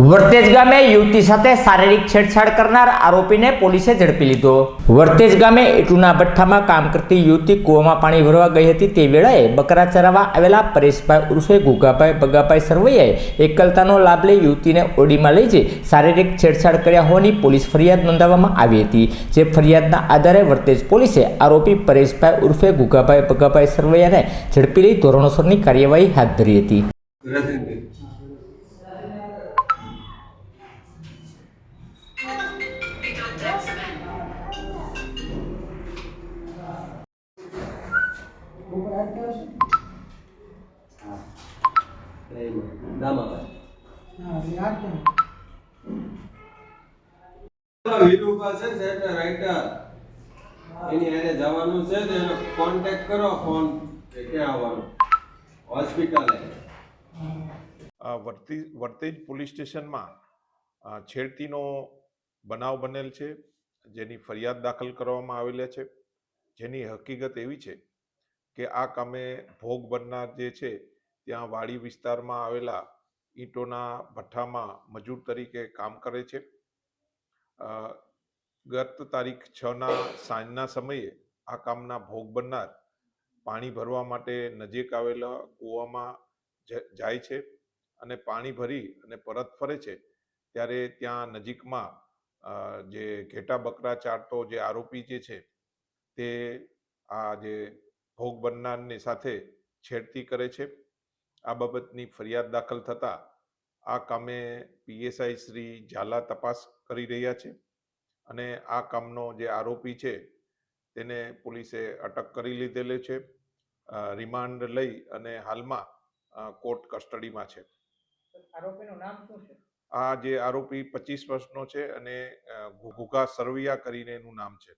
વર્તેજ ગામે યુવતી સાથે શારીરિક છેડછાડ કરનાર આરોપીને પોલીસે ઝડપી લીધો। વર્તેજ ગામે ઈટુના ભઠ્ઠામાં કામ કરતી યુવતી કૂવામાં પાણી ભરવા ગઈ હતી તે વેળાએ બકરા ચરાવવા આવેલા પરેશભાઈ ઉર્ફે ગુગાભાઈ બગાભાઈ સરવૈયાએ એકલતાનો લાભ લઈ યુવતીને ઓડીમાં લઈ જઈ શારીરિક છેડછાડ કર્યા હોવાની પોલીસ ફરિયાદ નોંધાવવામાં આવી હતી। જે ફરિયાદના આધારે વર્તેજ પોલીસે આરોપી પરેશભાઈ ઉર્ફે ગુગાભાઈ બગાભાઈ સરવૈયાને ઝડપી લઈ ધોરણસરની કાર્યવાહી હાથ ધરી હતી। વીરુ પાસે છે એટલે રાઈટર એની આને જવાનું છે તો એને કોન્ટેક્ટ કરો ફોન કે ક્યાં આવવાનું હોસ્પિટલે। વર્તેજ પોલીસ સ્ટેશનમાં છેડતીનો બનાવ બનેલ છે, જેની ફરિયાદ દાખલ કરવામાં આવેલ છે। જેની હકીકત એવી છે કે આ કામે ભોગ બનનાર જે છે ત્યાં વાડી વિસ્તારમાં આવેલા ઈંટોના ભઠ્ઠામાં મજૂર તરીકે કામ કરે છે। ગત તારીખ 6ના સાંજના સમયે આ કામના ભોગ બનનાર પાણી ભરવા માટે નજીક આવેલા કૂવામાં જાય છે અને પાણી ભરી અને પરત ફરે છે ત્યારે ત્યાં નજીકમાં જે ઘેટા બકરા ચારતો જે આરોપી જે છે તે આ જે ભોગ બનનારની સાથે છેડતી કરે છે। આ બાબતની ફરિયાદ દાખલ થતાં આ કામે પીએસઆઈ શ્રી ઝાલા તપાસ કરી રહ્યા છે અને આ કામનો જે આરોપી છે તેને પોલીસે અટક કરી લીધેલી છે। રિમાન્ડ લઈ અને હાલમાં કોર્ટ કસ્ટડીમાં છે। આરોપીનું નામ શું છે? આ જે આરોપી 25 વર્ષનો છે અને ગુગા સરવૈયા કરીને એનું નામ છે।